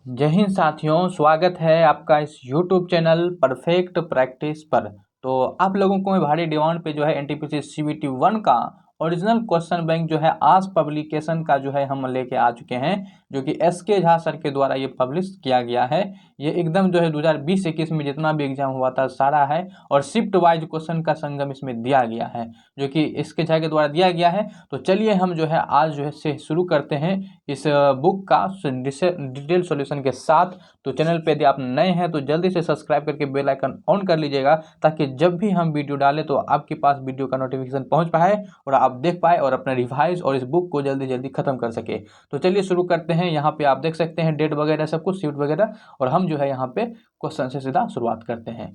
जय हिंद साथियों, स्वागत है आपका इस YouTube चैनल परफेक्ट प्रैक्टिस पर। तो आप लोगों को मैं भारी डिमांड पे जो है एनटीपीसी सीबीटी 1 का ओरिजिनल क्वेश्चन बैंक जो है आज पब्लिकेशन का जो है हम लेके आ चुके हैं, जो कि एसके झा सर के द्वारा ये पब्लिश किया गया है। ये एकदम जो है 2020-21 में जितना भी एग्जाम हुआ था सारा है, और शिफ्ट वाइज क्वेश्चन का संगम इसमें दिया गया है, जो कि एसके झा के द्वारा दिया गया है। तो चलिए हम जो है आज जो है से शुरू करते हैं इस बुक का डिटेल सॉल्यूशन के साथ। तो चैनल पे यदि आप नए हैं तो जल्दी से सब्सक्राइब करके बेल आइकन ऑन कर लीजिएगा, ताकि जब भी हम वीडियो डालें तो आपके पास वीडियो का नोटिफिकेशन पहुंच पाए और आप देख पाए और अपना रिवाइज और इस बुक को जल्दी जल्दी खत्म कर सके। तो चलिए शुरू करते हैं। यहाँ पे आप देख सकते हैं डेट वगैरह सब कुछ, शिफ्ट वगैरह, और हम जो है यहाँ पे क्वेश्चन से सीधा शुरुआत करते हैं।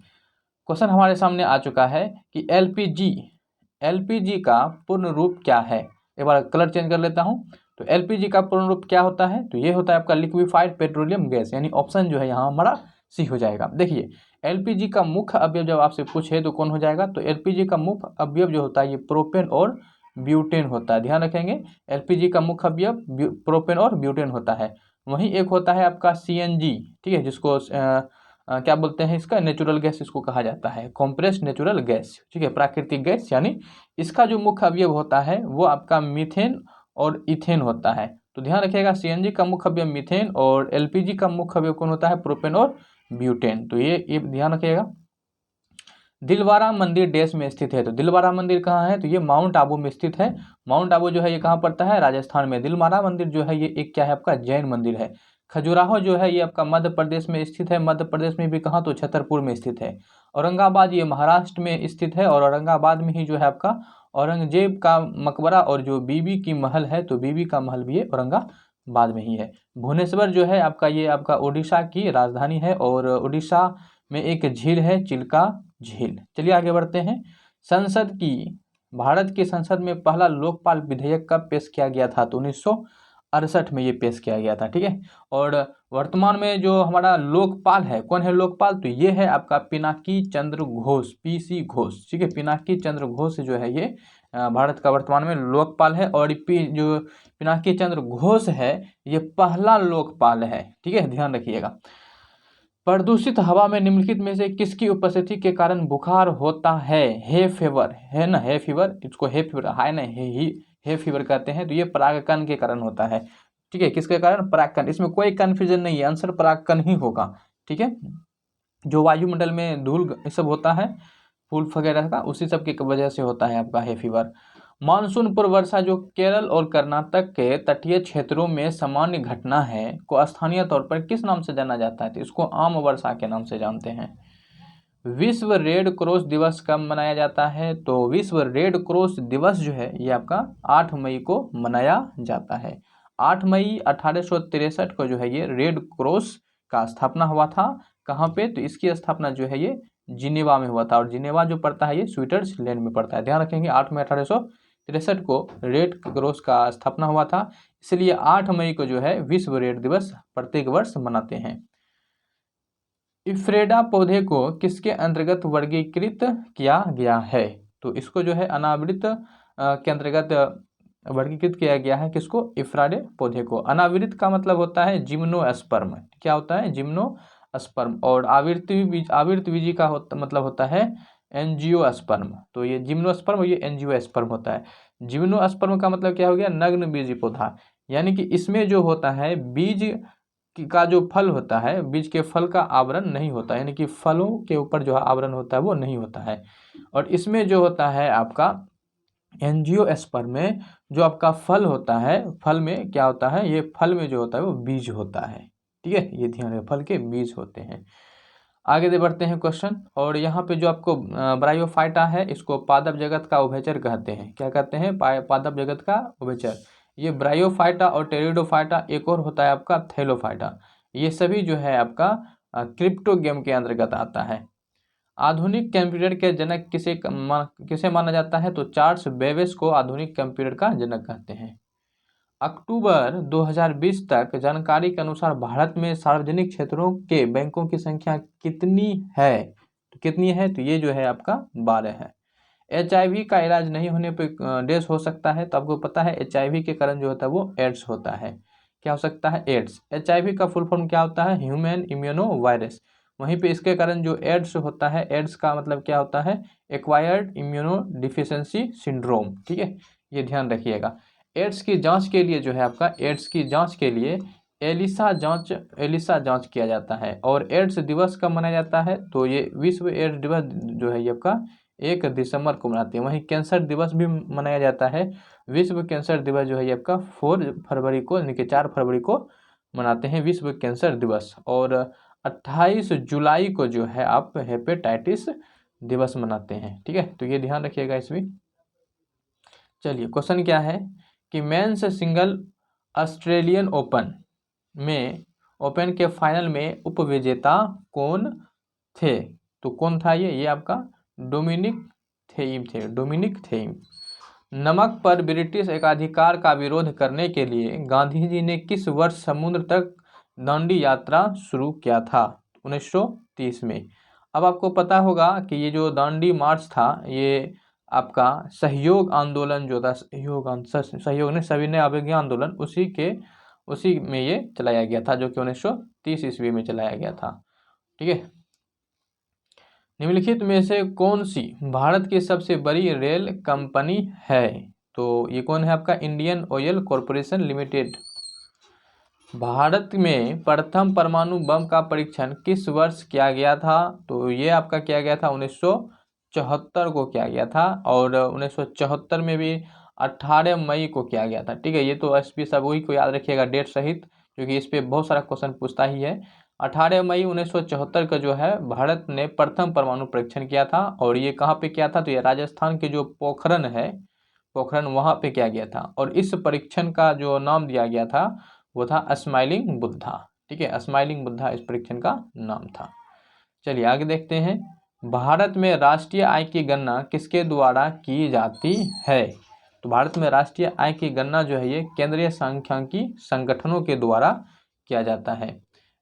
क्वेश्चन हमारे सामने आ चुका है कि एलपीजी का पूर्ण रूप क्या है। एक बार कलर चेंज कर लेता हूं। तो एलपीजी का पूर्ण रूप क्या होता है, तो ये होता है आपका लिक्विफाइड पेट्रोलियम गैस, यानी ऑप्शन जो है यहाँ हमारा सी हो जाएगा। देखिए, एलपीजी का मुख्य अवयव जब आपसे पूछे तो कौन हो जाएगा, तो एलपीजी का मुख्य अवयव जो होता है ये प्रोपेन और ब्यूटेन होता है। ध्यान रखेंगे, एलपीजी का मुख्य अवयव प्रोपेन और ब्यूटेन होता है। वहीं एक होता है आपका सीएनजी, ठीक है, जिसको क्या बोलते हैं, इसका नेचुरल गैस इसको कहा जाता है, कॉम्प्रेस्ड नेचुरल गैस, ठीक है, प्राकृतिक गैस। यानी इसका जो मुख्य अवयव होता है वो आपका मीथेन और इथेन होता है। तो ध्यान रखिएगा, सीएनजी का मुख्य अवयव मीथेन और एलपीजी का मुख्य अवयव कौन होता है, प्रोपेन और ब्यूटेन। तो ये ध्यान रखिएगा। दिलवारा मंदिर देश में स्थित है, तो दिलवारा मंदिर कहाँ है, तो ये माउंट आबू में स्थित है। माउंट आबू जो है ये कहाँ पड़ता है, राजस्थान में। दिलवारा मंदिर जो है ये एक क्या है, आपका जैन मंदिर है। खजुराहो जो है ये आपका मध्य प्रदेश में स्थित है। मध्य प्रदेश में भी कहाँ, तो छतरपुर में स्थित है। औरंगाबाद ये महाराष्ट्र में स्थित है, और औरंगाबाद में ही जो है आपका औरंगजेब का मकबरा और जो बीबी की महल है, तो बीबी का महल भी ये औरंगाबाद में ही है। भुवनेश्वर जो है आपका ये आपका उड़ीसा की राजधानी है, और उड़ीसा में एक झील है, चिल्का झील। चलिए आगे बढ़ते हैं। भारत की संसद में पहला लोकपाल विधेयक कब पेश किया गया था, तो 1968 में ये पेश किया गया था, ठीक है। और वर्तमान में जो हमारा लोकपाल है, कौन है लोकपाल, तो ये है आपका पिनाकी चंद्र घोष, पीसी घोष, ठीक है। पिनाकी चंद्र घोष जो है ये भारत का वर्तमान में लोकपाल है। और जो पिनाकी चंद्र घोष है ये पहला लोकपाल है, ठीक है, ध्यान रखिएगा। प्रदूषित हवा में निम्नलिखित में से किसकी उपस्थिति के कारण बुखार होता है, हे फीवर, है ना, हे फीवर, इसको हे फीवर, हाय ना, हे फीवर कहते हैं। तो ये परागकण के कारण होता है, ठीक है। किसके कारण, परागकण, इसमें कोई कंफ्यूजन नहीं है, आंसर परागकण ही होगा, ठीक है। जो वायुमंडल में धूल ये सब होता है, फूल वगैरह का, उसी सब की वजह से होता है आपका हे फीवर। मानसून पूर्व वर्षा जो केरल और कर्नाटक के तटीय क्षेत्रों में सामान्य घटना है को स्थानीय तौर पर किस नाम से जाना जाता है, तो इसको आम वर्षा के नाम से जानते हैं। विश्व रेड क्रॉस दिवस कब मनाया जाता है, तो विश्व रेड क्रॉस दिवस जो है ये आपका 8 मई को मनाया जाता है। 8 मई 1863 को जो है ये रेड क्रॉस का स्थापना हुआ था। कहाँ पे, तो इसकी स्थापना जो है ये जिनेवा में हुआ था, और जिनेवा जो पड़ता है ये स्विट्जरलैंड में पड़ता है। ध्यान रखेंगे, 8 मई 1863 को रेड क्रॉस का स्थापना हुआ था, इसलिए 8 मई को जो है विश्व रेड दिवस प्रत्येक वर्ष मनाते हैं। इफ्रेडा पौधे को किसके अंतर्गत वर्गीकृत किया गया है, तो इसको जो है अनावृत के अंतर्गत वर्गीकृत किया गया है। किसको, इफ्राडे पौधे को। अनावृत का मतलब होता है जिम्नोस्पर्म, क्या होता है, जिम्नोस्पर्म। और आवृतबीजी का मतलब होता है एंजियोस्पर्म। तो ये जिम्नोस्पर्म, ये एंजियोस्पर्म होता है। जिम्नोस्पर्म का मतलब क्या हो गया, नग्न बीजी पौधा, यानी कि इसमें जो होता है बीज का जो फल होता है, बीज के फल का आवरण नहीं होता, यानी कि फलों के ऊपर जो आवरण होता है वो नहीं होता है। और इसमें जो होता है आपका एंजियोस्पर्म में जो आपका फल होता है, फल में क्या होता है, ये फल में जो होता है वो बीज होता है, ठीक है, ये ध्यान रखें, फल के बीज होते हैं। आगे बढ़ते हैं क्वेश्चन। और यहाँ पे जो आपको ब्रायोफाइटा है, इसको पादप जगत का उभयचर कहते हैं। क्या कहते हैं, पादप जगत का उभयचर। ये ब्रायोफाइटा और टेरिडोफाइटा, एक और होता है आपका थैलोफाइटा। ये सभी जो है आपका क्रिप्टोगेम के अंतर्गत आता है। आधुनिक कंप्यूटर के जनक किसे माना जाता है, तो चार्ल्स बेबेज को आधुनिक कंप्यूटर का जनक कहते हैं। अक्टूबर 2020 तक जानकारी के अनुसार भारत में सार्वजनिक क्षेत्रों के बैंकों की संख्या कितनी है, तो ये जो है आपका 12 है। HIV का इलाज नहीं होने पर डैश हो सकता है, तो आपको पता है HIV के कारण जो होता है वो एड्स होता है। क्या हो सकता है, एड्स। HIV का फुल फॉर्म क्या होता है, ह्यूमन इम्यूनो वायरस। वहीं पे इसके कारण जो एड्स होता है, एड्स का मतलब क्या होता है, एक्वायर्ड इम्यूनो डिफिशियंसी सिंड्रोम। ठीक है, ये ध्यान रखिएगा। एड्स की जांच के लिए जो है आपका, एड्स की जांच के लिए एलिसा जांच किया जाता है। और एड्स दिवस कब मनाया जाता है, तो ये विश्व एड्स दिवस जो है ये आपका 1 दिसंबर को मनाते हैं। वहीं कैंसर दिवस भी मनाया जाता है। विश्व कैंसर दिवस जो है ये आपका 4 फरवरी को, यानी कि 4 फरवरी को मनाते हैं विश्व कैंसर दिवस। और 28 जुलाई को जो है आप हेपेटाइटिस दिवस मनाते हैं। ठीक है, तो ये ध्यान रखिएगा इसमें। चलिए, क्वेश्चन क्या है कि मेंस सिंगल ऑस्ट्रेलियन ओपन के फाइनल में उपविजेता कौन थे, तो कौन था ये आपका डोमिनिक थेइम। नमक पर ब्रिटिश एकाधिकार का विरोध करने के लिए गांधी जी ने किस वर्ष समुद्र तक दांडी यात्रा शुरू किया था, 1930 में। अब आपको पता होगा कि ये जो दांडी मार्च था, ये आपका सहयोग आंदोलन जो था, सहयोग ने सविनय अवज्ञा आंदोलन, उसी में ये चलाया गया था, जो कि 1930 ईस्वी में चलाया गया था। ठीक है, निम्नलिखित में से कौन सी भारत की सबसे बड़ी रेल कंपनी है, तो ये कौन है आपका, Indian oil corporation limited. Bharat में प्रथम परमाणु बम का परीक्षण किस वर्ष किया गया था, तो ये आपका किया गया था 1974 को किया गया था। और 1974 में भी 18 मई को किया गया था। ठीक है, ये तो एसपी सभी को याद रखिएगा डेट सहित, क्योंकि इस पे बहुत सारा क्वेश्चन पूछता ही है। 18 मई 1974 का जो है भारत ने प्रथम परमाणु परीक्षण किया था। और ये कहाँ पे किया था, तो ये राजस्थान के जो पोखरण वहाँ पे किया गया था। और इस परीक्षण का जो नाम दिया गया था वो था स्माइलिंग बुद्धा। ठीक है, स्माइलिंग बुद्धा इस परीक्षण का नाम था। चलिए आगे देखते हैं। भारत में राष्ट्रीय आय की गणना किसके द्वारा की जाती है, तो भारत में राष्ट्रीय आय की गणना जो है ये केंद्रीय सांख्यिकी संगठनों के द्वारा किया जाता है।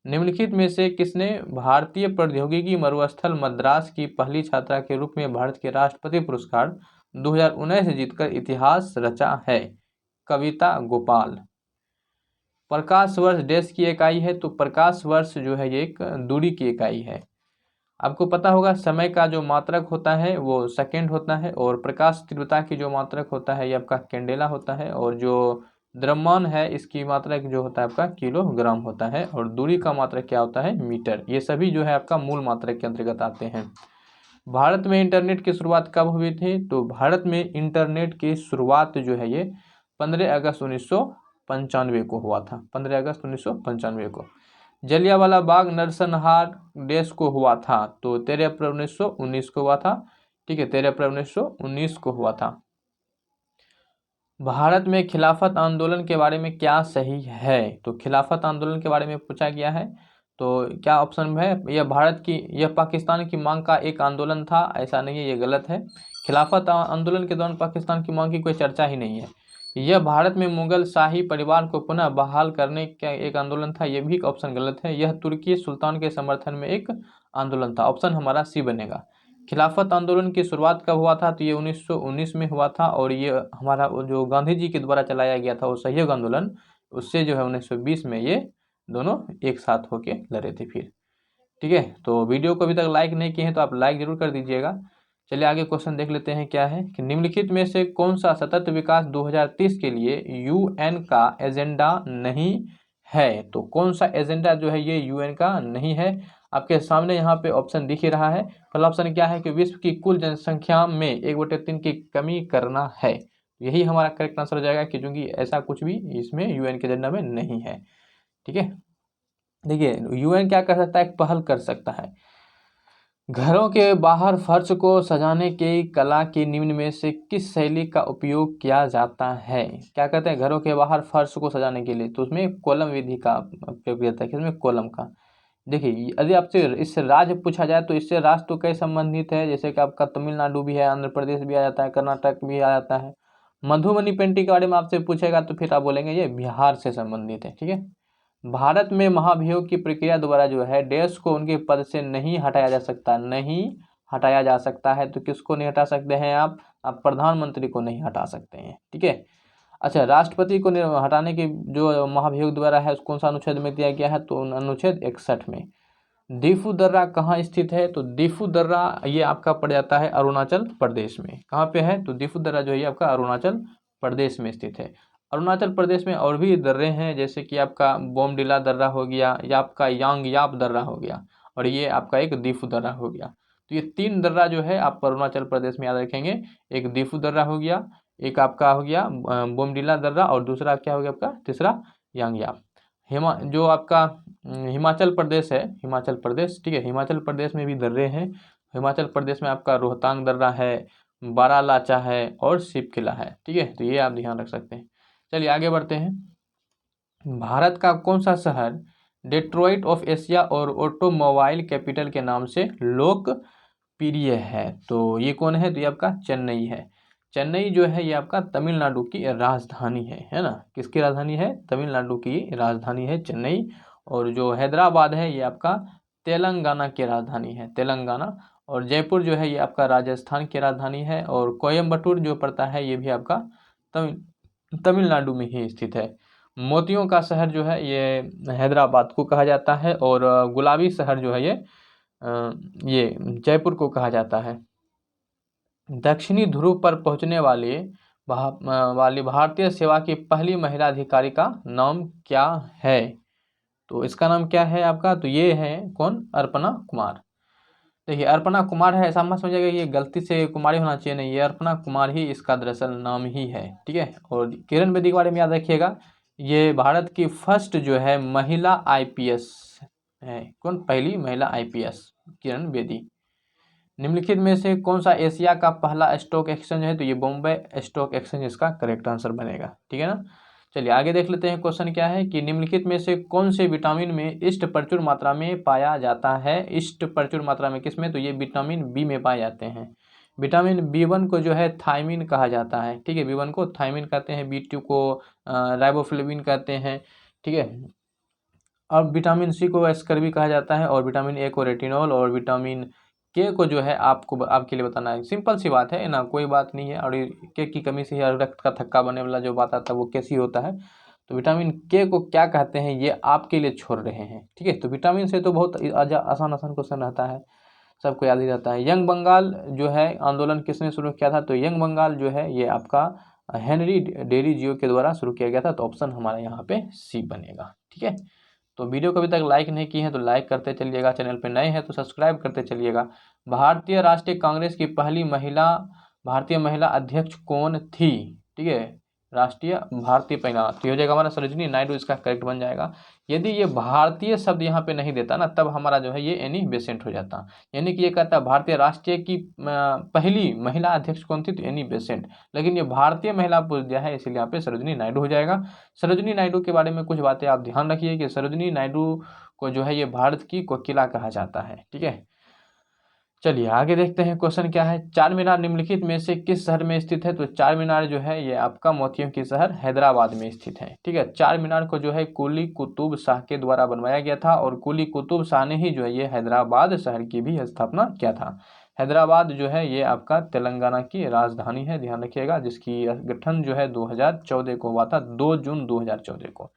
निम्नलिखित में से किसने भारतीय प्रौद्योगिकी मरुस्थल मद्रास की पहली छात्रा के रूप में भारत के राष्ट्रपति पुरस्कार 2019 जीतकर इतिहास रचा है, कविता गोपाल। प्रकाश वर्ष देश की इकाई है, तो प्रकाश वर्ष जो है ये एक दूरी की इकाई है। आपको पता होगा समय का जो मात्रक होता है वो सेकंड होता है, और प्रकाश तीव्रता की जो मात्रक होता है ये आपका कैंडेला होता है, और जो द्रव्यमान है इसकी मात्रक जो होता है आपका किलोग्राम होता है, और दूरी का मात्रक क्या होता है, मीटर। ये सभी जो है आपका मूल मात्रक के अंतर्गत आते हैं। भारत में इंटरनेट की शुरुआत कब हुई थी, तो भारत में इंटरनेट की शुरुआत जो है ये 15 अगस्त 1995 को हुआ था, 15 अगस्त 1995 को। जलियांवाला बाग नरसंहार देश को हुआ था, तो 13 अप्रैल 1919 को हुआ था। ठीक है, 13 अप्रैल 1919 को हुआ था। भारत में खिलाफत आंदोलन के बारे में क्या सही है, तो खिलाफत आंदोलन के बारे में पूछा गया है, तो क्या ऑप्शन में है, यह पाकिस्तान की मांग का एक आंदोलन था, ऐसा नहीं है, ये गलत है। खिलाफत आंदोलन के दौरान पाकिस्तान की मांग की कोई चर्चा ही नहीं है। यह भारत में मुगल शाही परिवार को पुनः बहाल करने का एक आंदोलन था, यह भी ऑप्शन गलत है। यह तुर्की सुल्तान के समर्थन में एक आंदोलन था, ऑप्शन हमारा सी बनेगा। खिलाफत आंदोलन की शुरुआत कब हुआ था, तो ये 1919 में हुआ था, और ये हमारा जो गांधी जी के द्वारा चलाया गया था वो सहयोग आंदोलन, उससे जो है 1920 में ये दोनों एक साथ होके लड़े थे फिर। ठीक है, तो वीडियो को अभी तक लाइक नहीं किए हैं तो आप लाइक जरूर कर दीजिएगा। चलिए आगे क्वेश्चन देख लेते हैं क्या है कि निम्नलिखित में से कौन सा सतत विकास 2030 के लिए यूएन का एजेंडा नहीं है, तो कौन सा एजेंडा जो है ये यूएन का नहीं है। आपके सामने यहाँ पे ऑप्शन दिख ही रहा है। पहला ऑप्शन क्या है कि विश्व की कुल जनसंख्या में 1/3 की कमी करना है, यही हमारा करेक्ट आंसर हो जाएगा, कि क्योंकि ऐसा कुछ भी इसमें यूएन के एजेंडा में नहीं है। ठीक है, देखिए यूएन क्या कर सकता है, एक पहल कर सकता है। घरों के बाहर फर्श को सजाने की कला की निम्न में से किस शैली का उपयोग किया जाता है, क्या कहते हैं, घरों के बाहर फर्श को सजाने के लिए, तो उसमें कॉलम विधि का उपयोग किया जाता है, किसमें, कॉलम का। देखिए यदि आपसे इससे राज्य पूछा जाए तो इससे राज्य तो कई संबंधित है, जैसे कि आपका तमिलनाडु भी है, आंध्र प्रदेश भी आ जाता है, कर्नाटक भी आ जाता है। मधुबनी पेंटिंग के बारे में आपसे पूछेगा तो फिर आप बोलेंगे ये बिहार से संबंधित है। ठीक है, भारत में महाभियोग की प्रक्रिया द्वारा जो है देश को उनके पद से नहीं हटाया जा सकता, है, तो किसको नहीं हटा सकते हैं आप प्रधानमंत्री को नहीं हटा सकते हैं। ठीक है, अच्छा, राष्ट्रपति को हटाने के जो महाभियोग द्वारा है, कौन सा अनुच्छेद में दिया गया है, तो अनुच्छेद 61 में। दीफू दर्रा कहाँ स्थित है, तो दीफू दर्रा ये आपका पड़ जाता है अरुणाचल प्रदेश में। कहाँ पे है, तो दीफू दर्रा जो है आपका अरुणाचल प्रदेश में स्थित है। अरुणाचल प्रदेश में और भी दर्रे हैं, जैसे कि आपका बोमडिला दर्रा हो गया, या आपका यांगयाप दर्रा हो गया, और ये आपका एक दीफू दर्रा हो गया। तो ये 3 दर्रा जो है आप अरुणाचल प्रदेश में याद रखेंगे। एक दीफू दर्रा हो गया, एक आपका हो गया बोमडिला दर्रा, और दूसरा क्या हो गया आपका, तीसरा यांगयाप। जो आपका हिमाचल प्रदेश है, हिमाचल प्रदेश, ठीक है, हिमाचल प्रदेश में भी दर्रे हैं। हिमाचल प्रदेश में आपका रोहतांग दर्रा है, बारालाचा है, और शिव किला है, ठीक है, तो ये आप ध्यान रख सकते हैं। चलिए आगे बढ़ते हैं। भारत का कौन सा शहर डेट्रॉइट ऑफ एशिया और ऑटोमोबाइल कैपिटल के नाम से लोकप्रिय है, तो ये कौन है, तो ये आपका चेन्नई है। चेन्नई जो है ये आपका तमिलनाडु की राजधानी है ना। किसकी राजधानी है, तमिलनाडु की राजधानी है चेन्नई। और जो हैदराबाद है ये आपका तेलंगाना की राजधानी है, तेलंगाना। और जयपुर जो है ये आपका राजस्थान की राजधानी है। और कोयम्बटूर जो पड़ता है ये भी आपका तमिलनाडु में ही स्थित है। मोतियों का शहर जो है ये हैदराबाद को कहा जाता है, और गुलाबी शहर जो है ये जयपुर को कहा जाता है। दक्षिणी ध्रुव पर पहुंचने वाली भारतीय सेवा की पहली महिला अधिकारी का नाम क्या है, तो इसका नाम क्या है आपका, तो ये है कौन, अर्पणा कुमार। देखिए अर्पणा कुमार है, ऐसा मत समझिएगा ये गलती से कुमारी होना चाहिए, नहीं, ये अर्पणा कुमार ही इसका दरअसल नाम ही है, ठीक है। और किरण बेदी के बारे में याद रखिएगा, ये भारत की फर्स्ट जो है महिला आईपीएस है। कौन, पहली महिला आईपीएस किरण बेदी। निम्नलिखित में से कौन सा एशिया का पहला स्टॉक एक्सचेंज है, तो ये बॉम्बे स्टॉक एक्सचेंज इसका करेक्ट आंसर बनेगा, ठीक है ना। चलिए आगे देख लेते हैं। क्वेश्चन क्या है कि निम्नलिखित में से कौन से विटामिन में इष्ट प्रचुर मात्रा में पाया जाता है। इष्ट प्रचुर मात्रा में किसमें, तो ये विटामिन बी में पाए जाते हैं। विटामिन बी1 को जो है थायमिन कहा जाता है, ठीक है, बी1 को थायमिन कहते हैं, बी2 को राइबोफ्लेविन कहते हैं, ठीक है। और विटामिन सी को एस्कर्बी कहा जाता है, और विटामिन ए को रेटिनॉल, और विटामिन के को जो है आपको आपके लिए बताना है। सिंपल सी बात है ना, कोई बात नहीं है। और के की कमी से ही रक्त का थक्का बनने वाला जो बात आता है वो कैसी होता है, तो विटामिन के को क्या कहते हैं ये आपके लिए छोड़ रहे हैं, ठीक है। तो विटामिन से तो बहुत आसान आसान क्वेश्चन रहता है, सबको याद ही रहता है। यंग बंगाल जो है आंदोलन किसने शुरू किया था, तो यंग बंगाल जो है ये आपका हेनरी डेरी जियो के द्वारा शुरू किया गया था। तो ऑप्शन हमारा यहाँ पे सी बनेगा, ठीक है। तो वीडियो को अभी तक लाइक नहीं की है तो लाइक करते चलिएगा, चैनल पे नए हैं तो सब्सक्राइब करते चलिएगा। भारतीय राष्ट्रीय कांग्रेस की पहली भारतीय महिला अध्यक्ष कौन थी, ठीक है, राष्ट्रीय भारतीय महिला, तो हो जाएगा हमारा सरोजिनी नायडू, इसका करेक्ट बन जाएगा। यदि ये भारतीय शब्द यहाँ पे नहीं देता ना, तब हमारा जो है ये एनी बेसेंट हो जाता। यानी कि ये कहता भारतीय राष्ट्रीय की पहली महिला अध्यक्ष कौन थी, तो एनी बेसेंट, लेकिन ये भारतीय महिला पूछ दिया है, इसीलिए यहाँ पे सरोजिनी नायडू हो जाएगा। सरोजिनी नायडू के बारे में कुछ बातें आप ध्यान रखिए कि सरोजिनी नायडू को जो है ये भारत की कोकिला कहा जाता है, ठीक है। चलिए आगे देखते हैं क्वेश्चन क्या है। चार मीनार निम्नलिखित में से किस शहर में स्थित है, तो चार मीनार जो है ये आपका मोतियों की शहर हैदराबाद में स्थित है, ठीक है। चार मीनार को जो है कुली कुतुब शाह के द्वारा बनवाया गया था, और कुली कुतुब शाह ने ही जो है ये हैदराबाद शहर की भी स्थापना किया था। हैदराबाद जो है ये आपका तेलंगाना की राजधानी है, ध्यान रखिएगा, जिसकी गठन जो है 2014 को हुआ था, 2 जून 2014 को,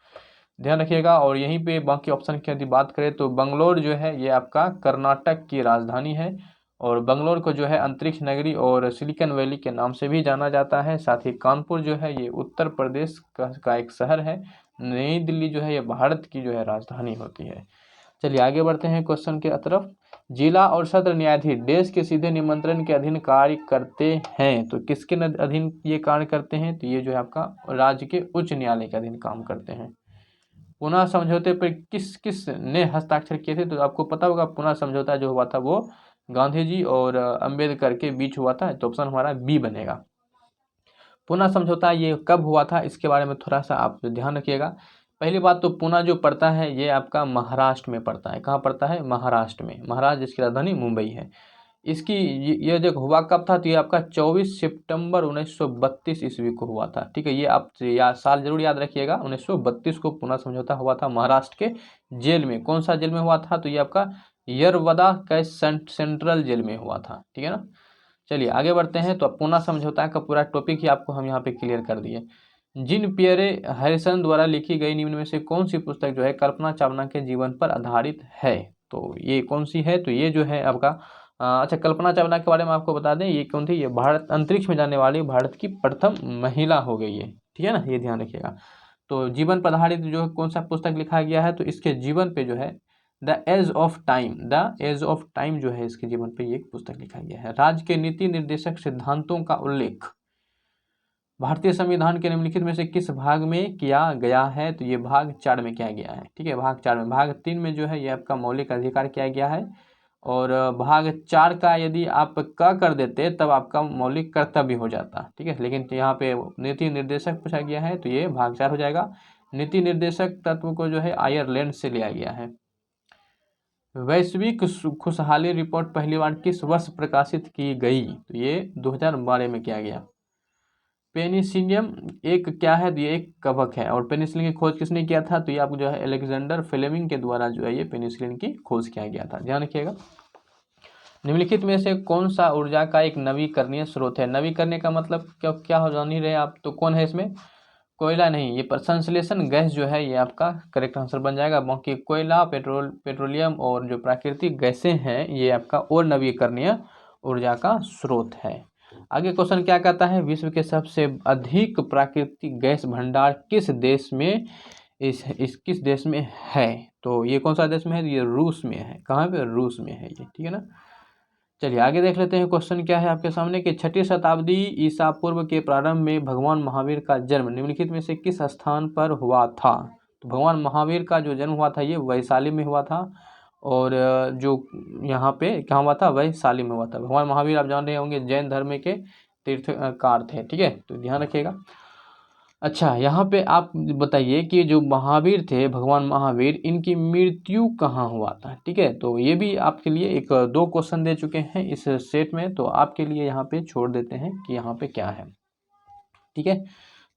ध्यान रखिएगा। और यहीं पे बाकी ऑप्शन की यदि बात करें तो बंगलोर जो है ये आपका कर्नाटक की राजधानी है, और बंगलोर को जो है अंतरिक्ष नगरी और सिलिकॉन वैली के नाम से भी जाना जाता है। साथ ही कानपुर जो है ये उत्तर प्रदेश का एक शहर है। नई दिल्ली जो है ये भारत की जो है राजधानी होती है। चलिए आगे बढ़ते हैं क्वेश्चन के तरफ। जिला और सत्र न्यायाधीश देश के सीधे निमंत्रण के अधीन कार्य करते हैं, तो किसके अधीन ये कार्य करते हैं, तो ये जो है आपका राज्य के उच्च न्यायालय के अधीन काम करते हैं। पुनः समझौते पर किस किस ने हस्ताक्षर किए थे, तो आपको पता होगा पुनः समझौता जो हुआ था वो गांधी जी और अंबेडकर के बीच हुआ था, तो ऑप्शन हमारा बी बनेगा। पुनः समझौता ये कब हुआ था, इसके बारे में थोड़ा सा आप ध्यान रखिएगा। पहली बात तो पुणे जो पड़ता है ये आपका महाराष्ट्र में पड़ता है। कहाँ पड़ता है, महाराष्ट्र में। महाराष्ट्र जिसकी राजधानी मुंबई है। इसकी ये जो हुआ कब था, तो ये आपका 24 सितंबर 1932 ईस्वी को हुआ था, ठीक है। ये आप साल जरूर याद रखिएगा, 1932 को पुनः समझौता हुआ था महाराष्ट्र के जेल में। कौन सा जेल में हुआ था, तो ये आपका यरवदा का सेंट्रल जेल में हुआ था, ठीक है ना। चलिए आगे बढ़ते हैं। तो पुनः समझौता का पूरा टॉपिक ही आपको हम यहाँ पे क्लियर कर दिए। जीन पियरे हैरिसन द्वारा लिखी गई निम्न में से कौन सी पुस्तक जो है कल्पना चावला के जीवन पर आधारित है? तो ये कौन सी है? तो ये जो है आपका अच्छा, कल्पना चावला के बारे में आपको बता दें, ये कौन थी? ये भारत अंतरिक्ष में जाने वाली भारत की प्रथम महिला हो गई है, ठीक है ना, ये ध्यान रखिएगा। तो जीवन पर आधारित जो कौन सा पुस्तक लिखा गया है? तो इसके जीवन पे जो है द एज ऑफ टाइम जो है इसके जीवन पे ये एक पुस्तक लिखा गया है। राज्य के नीति निर्देशक सिद्धांतों का उल्लेख भारतीय संविधान के निम्नलिखित में से किस भाग में किया गया है? तो ये भाग 4 में किया गया है, ठीक है, भाग 4 में। भाग 3 में जो है ये आपका मौलिक अधिकार किया गया है, और भाग 4 का यदि आप क कर देते तब आपका मौलिक कर्तव्य हो जाता, ठीक है, लेकिन यहाँ पे नीति निर्देशक पूछा गया है तो ये भाग 4 हो जाएगा। नीति निर्देशक तत्व को जो है आयरलैंड से लिया गया है। वैश्विक खुशहाली रिपोर्ट पहली बार किस वर्ष प्रकाशित की गई? तो ये 2012 में किया गया। पेनिसिलियम एक क्या है? तो ये एक कवक है, और पेनिसिलिन की खोज किसने किया था? तो ये आपको जो है अलेक्जेंडर फ्लेमिंग के द्वारा जो है ये पेनिसिलिन की खोज किया गया था, ध्यान रखिएगा। निम्नलिखित में से कौन सा ऊर्जा का एक नवीकरणीय स्रोत है? नवीकरणीय का मतलब क्या हो जान ही रहे आप, तो कौन है इसमें? कोयला नहीं, ये संश्लेषण गैस जो है ये आपका करेक्ट आंसर बन जाएगा। बाकी कोयला, पेट्रोलियम और जो प्राकृतिक गैसें हैं ये आपका और नवीकरणीय ऊर्जा का स्रोत है। आगे क्वेश्चन क्या कहता है? विश्व के सबसे अधिक प्राकृतिक गैस भंडार किस देश में किस देश में है? तो ये कौन सा देश में है? ये रूस में है। कहाँ पे? रूस में है ये, ठीक है ना। चलिए आगे देख लेते हैं क्वेश्चन क्या है आपके सामने कि 6ठी शताब्दी ईसा पूर्व के प्रारंभ में भगवान महावीर का जन्म निम्नलिखित में से किस स्थान पर हुआ था? तो भगवान महावीर का जो जन्म हुआ था ये वैशाली में हुआ था, और जो यहाँ पे कहाँ हुआ था? वैशाली में हुआ था। भगवान महावीर आप जान रहे होंगे जैन धर्म के तीर्थकार थे, ठीक है, तो ध्यान रखिएगा। अच्छा, यहाँ पे आप बताइए कि जो महावीर थे, भगवान महावीर, इनकी मृत्यु कहाँ हुआ था? ठीक है, तो ये भी आपके लिए एक 2 क्वेश्चन दे चुके हैं इस सेट में, तो आपके लिए यहाँ पे छोड़ देते हैं कि यहाँ पे क्या है, ठीक है।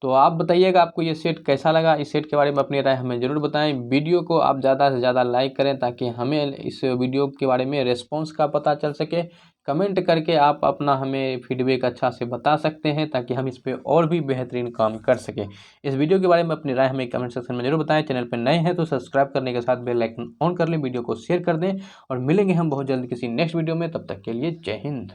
तो आप बताइएगा आपको ये सेट कैसा लगा। इस सेट के बारे में अपनी राय हमें ज़रूर बताएं। वीडियो को आप ज़्यादा से ज़्यादा लाइक करें ताकि हमें इस वीडियो के बारे में रिस्पॉन्स का पता चल सके। कमेंट करके आप अपना हमें फीडबैक अच्छा से बता सकते हैं ताकि हम इस पर और भी बेहतरीन काम कर सकें। इस वीडियो के बारे में अपनी राय हमें कमेंट सेक्शन में जरूर बताएं। चैनल पर नए हैं तो सब्सक्राइब करने के साथ बेल आइकन ऑन कर लें, वीडियो को शेयर कर दें, और मिलेंगे हम बहुत जल्द किसी नेक्स्ट वीडियो में। तब तक के लिए जय हिंद।